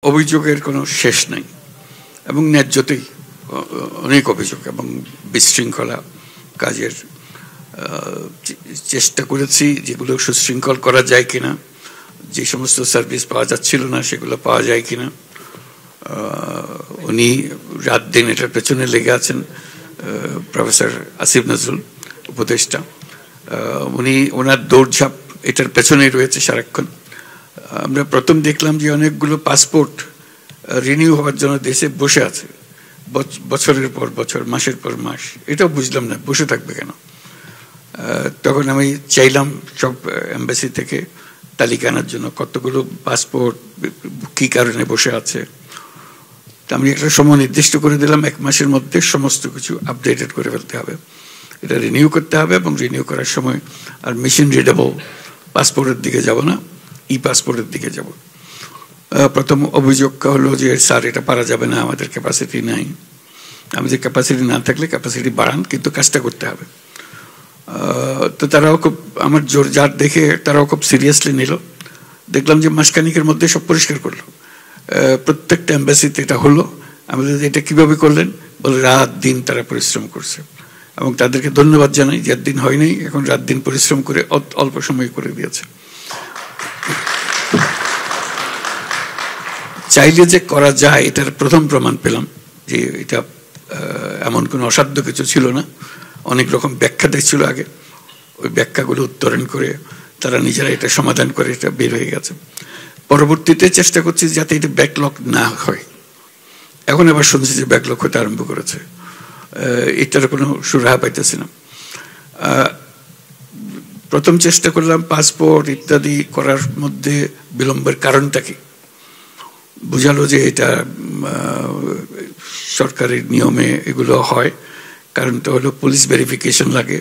অভিযোগের কোনো শেষ নাই এবং ন্যায্যতেই অনেক অভিযোগ এবং বিশৃঙ্খলা কাজের চেষ্টা করেছি যেগুলো সুশৃঙ্খল করা যায় কিনা, যে সমস্ত সার্ভিস পাওয়া যাচ্ছিল না সেগুলো পাওয়া যায় কিনা। উনি রাত দিন এটার পেছনে লেগে আছেন, প্রফেসর আসিফ নজরুল উপদেষ্টা, উনি ওনার দৌড়ঝাঁপ এটার পেছনেই রয়েছে সারাক্ষণ। আমরা প্রথম দেখলাম যে অনেকগুলো পাসপোর্ট রিনিউ হওয়ার জন্য দেশে বসে আছে, বছরের পর বছর, মাসের পর মাস। এটাও বুঝলাম না বসে থাকবে কেন। তখন আমি চাইলাম সব এম্বাসি থেকে তালিকা আনার জন্য কতগুলো পাসপোর্ট কী কারণে বসে আছে। আমি একটা সময় নির্দিষ্ট করে দিলাম, 1 মাসের মধ্যে সমস্ত কিছু আপডেটেড করে ফেলতে হবে, এটা রিনিউ করতে হবে। এবং রিনিউ করার সময় আর মেশিন রিডেবল পাসপোর্টের দিকে যাব না, পাসপোর্টের দিকে যাব। প্রথম অভিযোগ হলো যে স্যার এটা পারা যাবে না, আমাদের ক্যাপাসিটি নাই। আমি যে ক্যাপাসিটি না থাকলে ক্যাপাসিটি বাড়ান, কিন্তু কাজটা করতে হবে। তো তারাও খুব আমার জোর জার দেখে তারাও খুব সিরিয়াসলি নিল। দেখলাম যে মাসখানিকের মধ্যে সব পরিষ্কার করলো, প্রত্যেকটা এম্বাসিতে এটা হলো। আমাদের এটা কিভাবে করলেন বলে রাত দিন তারা পরিশ্রম করছে এবং তাদেরকে ধন্যবাদ জানাই যে দিন হয়নি, এখন রাত দিন পরিশ্রম করে অল্প সময় করে দিয়েছে। চাইলে যে করা যায় এটার প্রথম প্রমাণ পেলাম যে এটা এমন কোনো অসাধ্য কিছু ছিল না। অনেক রকম ব্যাখ্যা দিচ্ছিল আগে, ওই ব্যাখ্যাগুলো উত্তরণ করে তারা নিজেরা এটা সমাধান করে এটা বের হয়ে গেছে। পরবর্তীতে চেষ্টা করছি যাতে এটা ব্যাকলগ না হয়। এখন আবার শুনছি যে ব্যাকলগ হতে আরম্ভ করেছে, এটার কোনো সুরাহা পাইতেছি না। প্রথম চেষ্টা করলাম পাসপোর্ট ইত্যাদি করার মধ্যে বিলম্বের কারণটা কি, বুঝালো যে এটা সরকারের নিয়মে এগুলো হয়। কারণটা হলো পুলিশ ভেরিফিকেশন লাগে।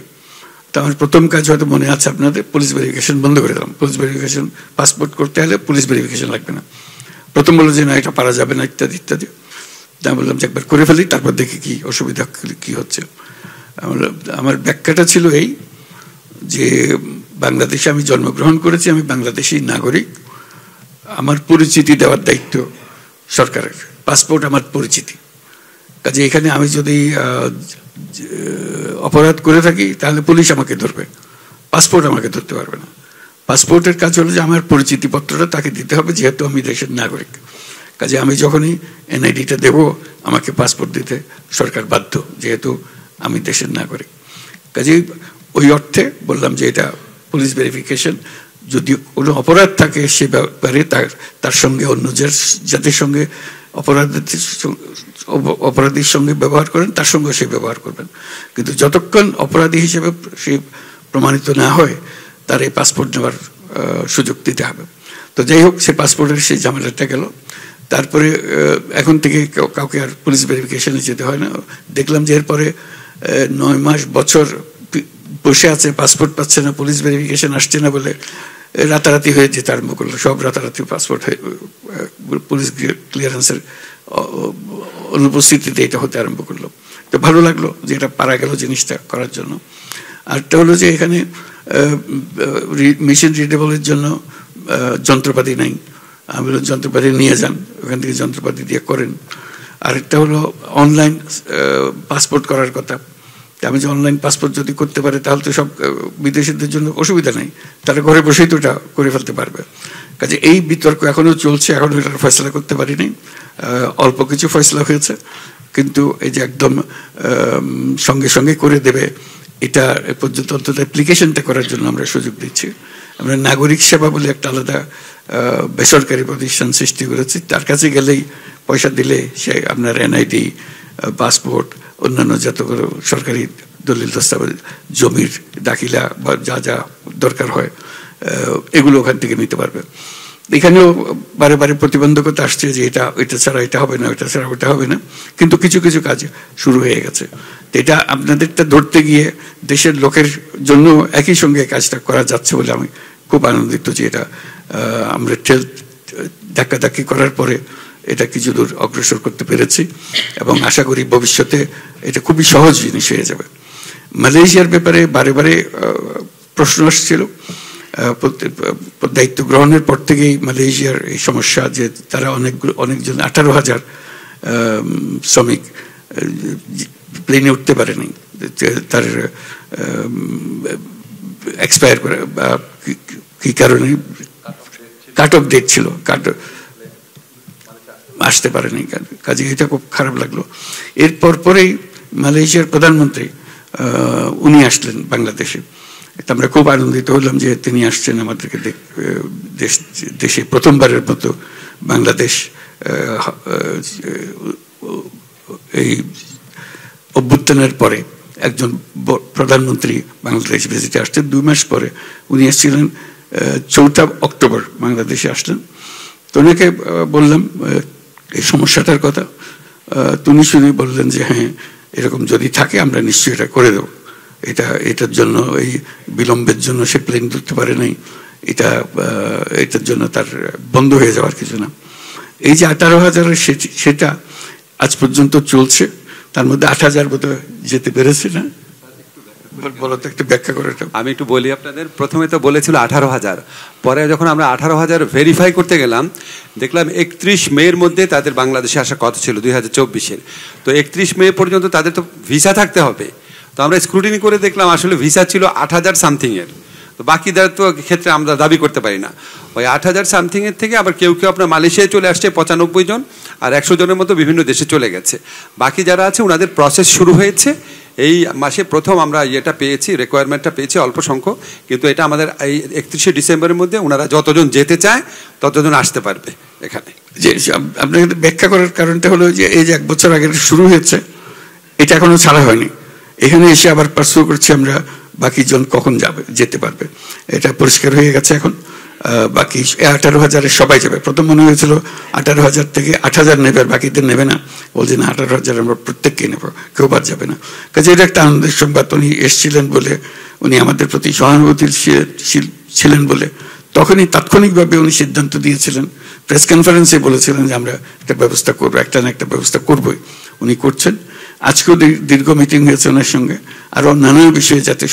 তো আমার প্রথম কাজ হয়তো মনে আছে আপনাদের, পুলিশ ভেরিফিকেশন বন্ধ করে দিলাম। পুলিশ ভেরিফিকেশন পাসপোর্ট করতে হলে পুলিশ ভেরিফিকেশন লাগবে না। প্রথম বললো যে না এটা পারা যাবে না ইত্যাদি ইত্যাদি। তা বললাম যে একবার করে ফেলি, তারপর দেখি কি অসুবিধা কি হচ্ছে। আমার ব্যাখ্যাটা ছিল এই যে বাংলাদেশে আমি জন্মগ্রহণ করেছি, আমি বাংলাদেশি নাগরিক, আমার পরিচিতি দেওয়ার দায়িত্ব সরকারের। পাসপোর্ট আমার পরিচিতি, কাজে এখানে আমি যদি অপরাধ করে থাকি তাহলে পুলিশ আমাকে ধরবে, পাসপোর্ট আমাকে ধরতে পারবে না। পাসপোর্টের কাজ হলো যে আমার পরিচিতিপত্রটা তাকে দিতে হবে, যেহেতু আমি দেশের নাগরিক। কাজে আমি যখনই এনআইডিটা দেবো আমাকে পাসপোর্ট দিতে সরকার বাধ্য, যেহেতু আমি দেশের নাগরিক। কাজে ওই অর্থে বললাম যে এটা পুলিশ ভেরিফিকেশন। যদি কোনো অপরাধ থাকে সে ব্যাপারে তার সঙ্গে অন্য যাদের সঙ্গে অপরাধীর সঙ্গে ব্যবহার করেন তার সঙ্গে সে ব্যবহার করবেন, কিন্তু যতক্ষণ অপরাধী হিসেবে সে প্রমাণিত না হয় তার এই পাসপোর্ট নেওয়ার সুযোগ দিতে হবে। তো যাই হোক, সে পাসপোর্টের সেই ঝামেলাটা গেল। তারপরে এখন থেকে কাউকে আর পুলিশ ভেরিফিকেশনে যেতে হয় না। দেখলাম যে এরপরে 9 মাস বছর বসে আছে, পাসপোর্ট পাচ্ছে না, পুলিশ ভেরিফিকেশন আসছে না বলে রাতারাতি হয়ে যেতে আরম্ভ করলো। সব রাতারাতি পাসপোর্ট পুলিশ ক্লিয়ারেন্সের অনুপস্থিতিতে এটা হতে আরম্ভ করলো। তো ভালো লাগলো যে এটা পারা গেল জিনিসটা করার জন্য। আরেকটা হলো যে এখানে মেশিন রিডেবলের জন্য যন্ত্রপাতি নাই। আমি বললাম যন্ত্রপাতি নিয়ে যান, ওখান থেকে যন্ত্রপাতি দিয়ে করেন। আরেকটা হলো অনলাইন পাসপোর্ট করার কথা। আমি যে অনলাইন পাসপোর্ট যদি করতে পারে তাহলে তো সব বিদেশিদের জন্য অসুবিধা নেই, তারা ঘরে বসেই তো এটা করে ফেলতে পারবে। কাজে এই বিতর্ক এখনো চলছে, এখনো এটার ফয়সলা করতে পারিনি। অল্প কিছু ফয়সলা হয়েছে, কিন্তু এই যে একদম সঙ্গে সঙ্গে করে দেবে এটা এ পর্যন্ত অন্তত অ্যাপ্লিকেশনটা করার জন্য আমরা সুযোগ দিচ্ছি। আমরা নাগরিক সেবা বলে একটা আলাদা বেসরকারি প্রতিষ্ঠান সৃষ্টি করেছি। তার কাছে গেলেই পয়সা দিলে সে আপনার এনআইডি, পাসপোর্ট, অন্যান্য যতগুলো সরকারি দলিল দস্তাবেজ, জমির দাখিলা বা যা যা দরকার হয় এগুলো ওখান থেকে নিতে পারবে। এখানেও বারে বারে প্রতিবন্ধকতা আসছে যে এটা ছাড়া এটা হবে না, এটা ছাড়া ওটা হবে না, কিন্তু কিছু কিছু কাজ শুরু হয়ে গেছে। তো এটা আপনাদেরটা ধরতে গিয়ে দেশের লোকের জন্য একই সঙ্গে কাজটা করা যাচ্ছে বলে আমি খুব আনন্দিত যে এটা আমরা ধাক্কাধাক্কি করার পরে এটা কিছু দূর অগ্রসর করতে পেরেছি এবং আশা করি ভবিষ্যতে এটা খুবই সহজ জিনিস হয়ে যাবে। মালয়েশিয়ার ব্যাপারে বারে বারে প্রশ্ন আসছিল। দায়িত্ব গ্রহণের পর থেকেই মালয়েশিয়ার এই সমস্যা যে তারা অনেকজন 18,000 শ্রমিক প্লেনে উঠতে পারেনি, তার এক্সপায়ার করে বা কি কারণে কাট অফ ডেট ছিল, আসতে পারেনি। কাজে এটা খুব খারাপ লাগলো। এরপর পরেই মালয়েশিয়ার প্রধানমন্ত্রী উনি আসলেন বাংলাদেশে। আমরা খুব আনন্দিত হলাম যে তিনি আসছেন আমাদেরকে দেশে প্রথমবারের মতো বাংলাদেশ এই অভ্যুত্থানের পরে একজন প্রধানমন্ত্রী বাংলাদেশ ভিজিটে আসছেন। 2 মাস পরে উনি এসেছিলেন 4 অক্টোবর বাংলাদেশে আসলেন। তো ওনাকে বললাম এই সমস্যাটার কথা, তিনি শুনে বললেন যে হ্যাঁ এরকম যদি থাকে আমরা নিশ্চয়ই এটা করে দেবো। এটার জন্য এই বিলম্বের জন্য সে প্লেন ধরতে পারে নাই, এটার জন্য তার বন্ধ হয়ে যাওয়ার কিছু না। এই যে 18,000 সেটা আজ পর্যন্ত চলছে, তার মধ্যে 8,000 বোধহয় যেতে পেরেছে না? বলো তো, একটু ব্যাখ্যা করে। আমি একটু বলি আপনাদের। প্রথমে তো বলেছিল 18,000, পরে যখন আমরা 18,000 ভেরিফাই করতে গেলাম দেখলাম 31 মের মধ্যে তাদের বাংলাদেশে আসার কথা ছিল 2024-এর। তো 31 মে পর্যন্ত তাদের তো ভিসা থাকতে হবে। তো আমরা স্ক্রুটিনি করে দেখলাম আসলে ভিসা ছিল 8,000 সামথিংয়ের। তো বাকিদের তো ক্ষেত্রে আমরা দাবি করতে পারি না। ওই 8,000 সামথিংয়ের থেকে আবার কেউ কেউ আপনার মালয়েশিয়ায় চলে আসছে 95 জন, আর 100 জনের মতো বিভিন্ন দেশে চলে গেছে। বাকি যারা আছে ওনাদের প্রসেস শুরু হয়েছে। এই মাসে প্রথম আমরা ইয়েটা পেয়েছি, রিকোয়ারমেন্টটা পেয়েছি অল্প সংখ্যক, কিন্তু এটা আমাদের এই 31শে ডিসেম্বরের মধ্যে ওনারা যতজন যেতে চায় ততজন আসতে পারবে এখানে। যে আপনাকে ব্যাখ্যা করার কারণটা হলো যে এই যে 1 বছর আগে শুরু হয়েছে, এটা এখনো ছাড়া হয়নি। এখানে এসে আবার পার্সু করছি আমরা বাকি জন কখন যেতে পারবে, এটা পরিষ্কার হয়ে গেছে এখন। বাকি 18,000 সবাই যাবে। প্রথম মনে হয়েছিল 18,000 থেকে 8,000 নেবে আর বাকিদের নেবে না, বলছে না 18,000 আমরা প্রত্যেককে নেব, কেউ বাদ যাবে না। কাজে এটা একটা আনন্দের সংবাদ। উনি এসেছিলেন বলে, উনি আমাদের প্রতি সহানুভূতিশীল ছিলেন বলে তখনই তাৎক্ষণিকভাবে উনি সিদ্ধান্ত দিয়েছিলেন, প্রেস কনফারেন্সে বলেছিলেন যে আমরা একটা ব্যবস্থা করবো, একটা না একটা ব্যবস্থা করবোই। উনি করছেন। আজকেও দীর্ঘ মিটিং হয়েছে ওনার সঙ্গে। আরো নানান বিষয়ে যাতে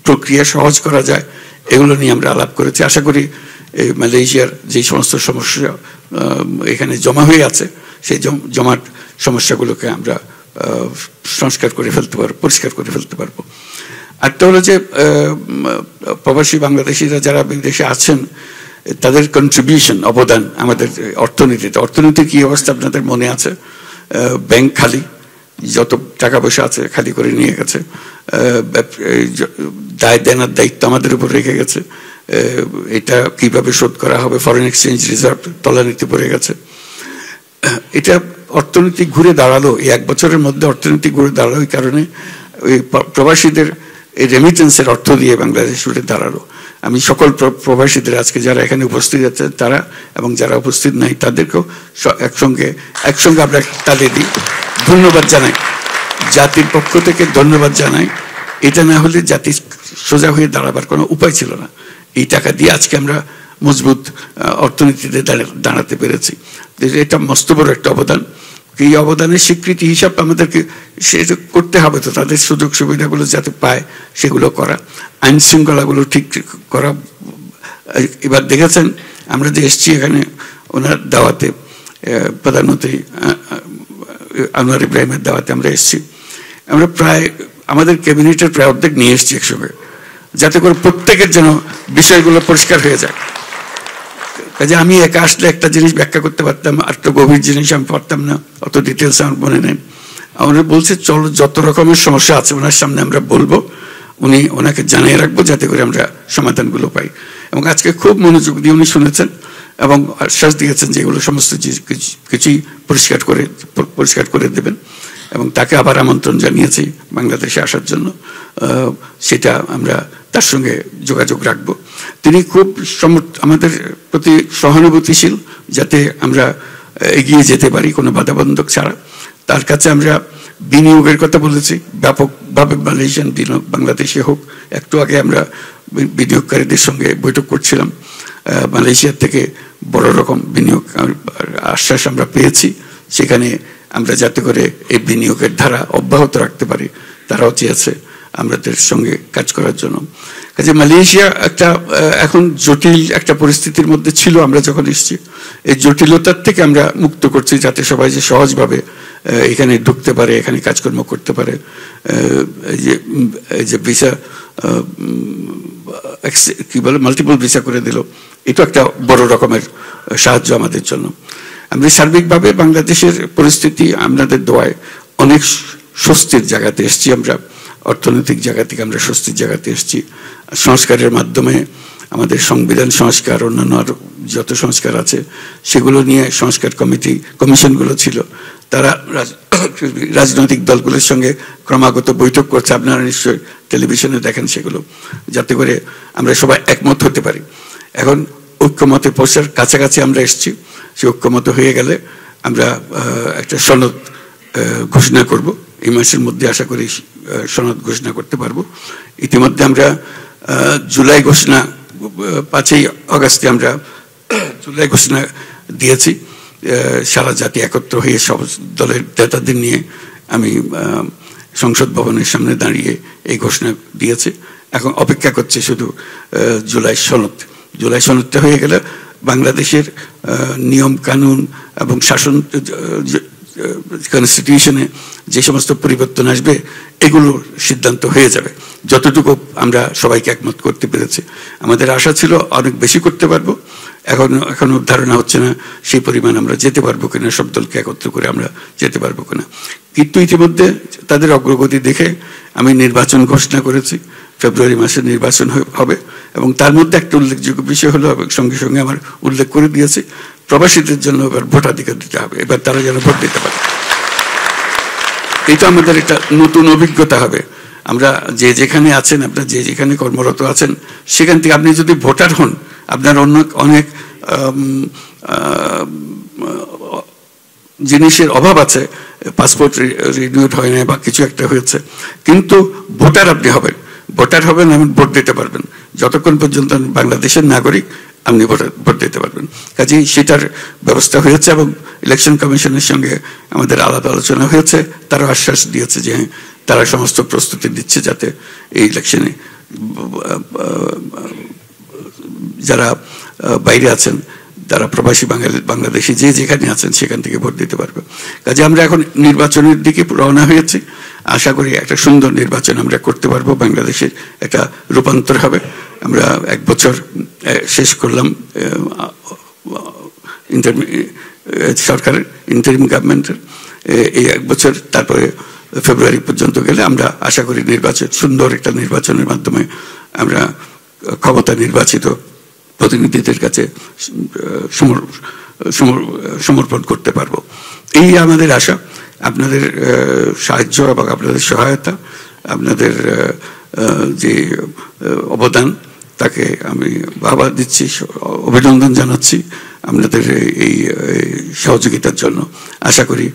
প্রক্রিয়া সহজ করা যায় এগুলো নিয়ে আমরা আলাপ করেছি। আশা করি এই মালয়েশিয়ার যে সমস্ত সমস্যা এখানে জমা হয়ে আছে সেই জমাট সমস্যাগুলোকে আমরা সংস্কার করে ফেলতে পারবো, পরিষ্কার করে ফেলতে পারবো। আরেকটা হলো যে প্রবাসী বাংলাদেশিরা যারা বিদেশে আছেন তাদের কন্ট্রিবিউশন, অবদান আমাদের অর্থনীতিতে। অর্থনীতির কি অবস্থা আপনাদের মনে আছে? ব্যাংক খালি, যত টাকা পয়সা আছে খালি করে নিয়ে গেছে। দায় দেনার দায়িত্ব আমাদের উপর রেখে গেছে। এটা কিভাবে শোধ করা হবে, ফরেন এক্সচেঞ্জ রিজার্ভ তলানিতে পড়ে গেছে। এটা অর্থনীতি ঘুরে দাঁড়ালো, এই 1 বছরের মধ্যে অর্থনীতি ঘুরে দাঁড়ালো। এই কারণে ওই প্রবাসীদের এই রেমিটেন্সের অর্থ দিয়ে বাংলাদেশ উঠে দাঁড়ালো। আমি সকল প্রবাসীদের আজকে যারা এখানে উপস্থিত আছেন তারা এবং যারা উপস্থিত নাই তাদেরকেও একসঙ্গে আমরা তালে দিই, ধন্যবাদ জানাই। জাতির পক্ষ থেকে ধন্যবাদ জানাই। এটা না হলে জাতি সোজা হয়ে দাঁড়াবার কোনো উপায় ছিল না। এই টাকা দিয়ে আজকে আমরা মজবুত অর্থনীতিতে দাঁড়াতে পেরেছি। এটা মস্ত বড় একটা অবদান। এই অবদানের স্বীকৃতি হিসাব আমাদেরকে সেটা করতে হবে। তো তাদের সুযোগ সুবিধাগুলো যাতে পায় সেগুলো করা, আইন শৃঙ্খলাগুলো ঠিক করা। এবার দেখেছেন আমরা যে এসছি এখানে ওনার দাওয়াতে, প্রধানমন্ত্রী আনোয়ার ইব্রাহিমের দাওয়াতে আমরা এসছি। আমরা প্রায় আমাদের ক্যাবিনেটের প্রায় অর্ধেক নিয়ে এসছি একসঙ্গে, যাতে করে প্রত্যেকের যেন বিষয়গুলো পরিষ্কার হয়ে যায়। কাজে আমি একা আসলে একটা জিনিস ব্যাখ্যা করতে পারতাম, আর তো গভীর জিনিস আমি পারতাম না, অত ডিটেলস আমার মনে নেই। আমরা বলছে চলো যত রকমের সমস্যা আছে ওনার সামনে আমরা বলবো, ওনাকে জানিয়ে রাখবো যাতে করে আমরা সমাধানগুলো পাই। এবং আজকে খুব মনোযোগ দিয়ে উনি শুনেছেন এবং আশ্বাস দিয়েছেন যে এগুলো সমস্ত কিছুই পরিষ্কার করে দেবেন। এবং তাকে আবার আমন্ত্রণ জানিয়েছি বাংলাদেশে আসার জন্য। সেটা আমরা তার সঙ্গে যোগাযোগ রাখবো। তিনি খুব আমাদের প্রতি সহানুভূতিশীল, যাতে আমরা এগিয়ে যেতে পারি কোনো বাধাবন্ধক ছাড়া। তার কাছে আমরা বিনিয়োগের কথা বলেছি, ব্যাপকভাবে মালয়েশিয়ান বিনিয়োগ বাংলাদেশে হোক। একটু আগে আমরা বিনিয়োগকারীদের সঙ্গে বৈঠক করছিলাম। মালয়েশিয়ার থেকে বড় রকম বিনিয়োগ আশ্বাস আমরা পেয়েছি। সেখানে আমরা যাতে করে এই বিনিয়োগের ধারা অব্যাহত রাখতে পারি তারাও চেয়েছে আমাদের সঙ্গে কাজ করার জন্য। কাজে মালয়েশিয়া একটা এখন জটিল একটা পরিস্থিতির মধ্যে ছিল আমরা যখন এসেছি, এই জটিলতার থেকে আমরা মুক্ত করছি যাতে সবাই যে সহজভাবে এখানে ঢুকতে পারে, এখানে কাজকর্ম করতে পারে। এই যে ভিসা কি বলে মাল্টিপল ভিসা করে দিল, এটা একটা বড় রকমের সাহায্য আমাদের জন্য। আমরা সার্বিকভাবে বাংলাদেশের পরিস্থিতি আপনাদের দোয়ায় অনেক স্বস্তির জায়গাতে এসেছি। আমরা অর্থনৈতিক জায়গা থেকে আমরা স্বস্তির জায়গাতে এসেছি। সংস্কারের মাধ্যমে আমাদের সংবিধান সংস্কার, অন্যান্য আরো যত সংস্কার আছে সেগুলো নিয়ে সংস্কার কমিশনগুলো ছিল, তারা রাজনৈতিক দলগুলোর সঙ্গে ক্রমাগত বৈঠক করছে। আপনারা নিশ্চয়ই টেলিভিশনে দেখেন সেগুলো, যাতে করে আমরা সবাই একমত হতে পারি। এখন ঐক্যমতে পৌঁছার কাছাকাছি আমরা এসেছি। সে ঐক্যমত হয়ে গেলে আমরা একটা সনদ ঘোষণা করব। এই মাসের মধ্যে আশা করি সনদ ঘোষণা করতে পারবো। ইতিমধ্যে আমরা জুলাই ঘোষণা 5ই আগস্টে আমরা জুলাই ঘোষণা দিয়েছি। সারা জাতি একত্র হয়ে সব দলের নেতাদের নিয়ে আমি সংসদ ভবনের সামনে দাঁড়িয়ে এই ঘোষণা দিয়েছি। এখন অপেক্ষা করছে শুধু জুলাই সনদ। জুলাই সনদটা হয়ে গেলে বাংলাদেশের নিয়ম কানুন এবং শাসন কনস্টিটিউশনে যে সমস্ত পরিবর্তন আসবে এগুলোর সিদ্ধান্ত হয়ে যাবে। যতটুকু আমরা সবাইকে একমত করতে পেরেছি, আমাদের আশা ছিল অনেক বেশি করতে পারবো। এখনো ধারণা হচ্ছে না সেই পরিমাণ আমরা যেতে পারবো কিনা, সব দলকে একত্র করে আমরা যেতে পারবো কিনা। কিন্তু ইতিমধ্যে তাদের অগ্রগতি দেখে আমি নির্বাচন ঘোষণা করেছি। ফেব্রুয়ারি মাসে নির্বাচন হবে এবং তার মধ্যে একটা উল্লেখযোগ্য বিষয় হলো, সঙ্গে সঙ্গে আমার উল্লেখ করে দিয়েছি, প্রবাসীদের জন্য এবার ভোটাধিকার দিতে হবে। এবার তারা যেন ভোট দিতে পারে। এটা আমাদের একটা নতুন অভিজ্ঞতা হবে। আমরা যে যেখানে আছেন, আপনার যে যেখানে কর্মরত আছেন, সেখান থেকে আপনি যদি ভোটার হন, আপনার অনেক জিনিসের অভাব আছে, পাসপোর্ট রিনিউড হয় না বা কিছু একটা হয়েছে, কিন্তু ভোটার আপনি হবেন। ভোটার হবেন, আপনি ভোট দিতে পারবেন। যতক্ষণ পর্যন্ত বাংলাদেশের নাগরিক আপনি ভোট দিতে পারবেন। কাজেই সেটার ব্যবস্থা হয়েছে এবং ইলেকশন কমিশনের সঙ্গে আমাদের আলাপ আলোচনা হয়েছে। তারা আশ্বাস দিয়েছে যে তারা সমস্ত প্রস্তুতি দিচ্ছে যাতে এই ইলেকশনে যারা বাইরে আছেন, যারা প্রবাসী বাংলাদেশি যে যেখানে আছেন সেখান থেকে ভোট দিতে পারবে। কাজে আমরা এখন নির্বাচনের দিকে রওনা হয়েছি। আশা করি একটা সুন্দর নির্বাচন আমরা করতে পারবো। বাংলাদেশের একটা রূপান্তর হবে। আমরা 1 বছর শেষ করলাম সরকারের ইন্টারিম গভর্নমেন্টের, এই 1 বছর, তারপরে ফেব্রুয়ারি পর্যন্ত গেলে আমরা আশা করি সুন্দর একটা নির্বাচনের মাধ্যমে আমরা ক্ষমতা নির্বাচিত প্রতিনিধিদের কাছে সমর্পণ করতে পারবো। এই আমাদের আশা। আপনাদের সাহায্য এবং আপনাদের সহায়তা, আপনাদের যে অবদান, তাকে আমি বাহবা দিচ্ছি, অভিনন্দন জানাচ্ছি আপনাদের এই সহযোগিতার জন্য। আশা করি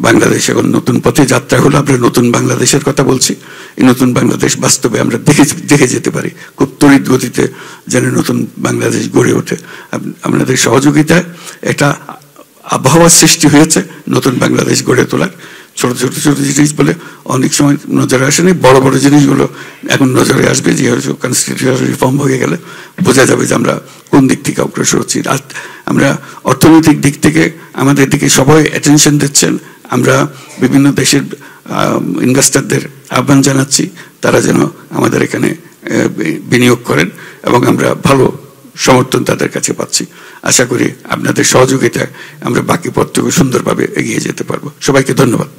বাংলাদেশ এখন নতুন পথে যাত্রা হলো। আমরা নতুন বাংলাদেশের কথা বলছি। এই নতুন বাংলাদেশ বাস্তবে আমরা দেখে যেতে পারি। খুব তড়িৎ গতিতে যেন নতুন বাংলাদেশ গড়ে ওঠে। আপনাদের সহযোগিতায় একটা আবহাওয়ার সৃষ্টি হয়েছে নতুন বাংলাদেশ গড়ে তোলার। ছোট ছোট ছোট জিনিস বলে অনেক সময় নজরে আসেনি, বড় বড় জিনিসগুলো এখন নজরে আসবে। যে কনস্টিটিউশন রিফর্ম হয়ে গেলে বোঝা যাবে যে আমরা কোন দিক থেকে অগ্রসর হচ্ছি। আর আমরা অর্থনৈতিক দিক থেকে আমাদের দিকে সবাই অ্যাটেনশন দিচ্ছেন। আমরা বিভিন্ন দেশের ইনভেস্টরদের আহ্বান জানাচ্ছি তারা যেন আমাদের এখানে বিনিয়োগ করেন এবং আমরা ভালো সমর্থন তাদের কাছে পাচ্ছি। আশা করি আপনাদের সহযোগিতায় আমরা বাকি পথটুকু সুন্দরভাবে এগিয়ে যেতে পারবো। সবাইকে ধন্যবাদ।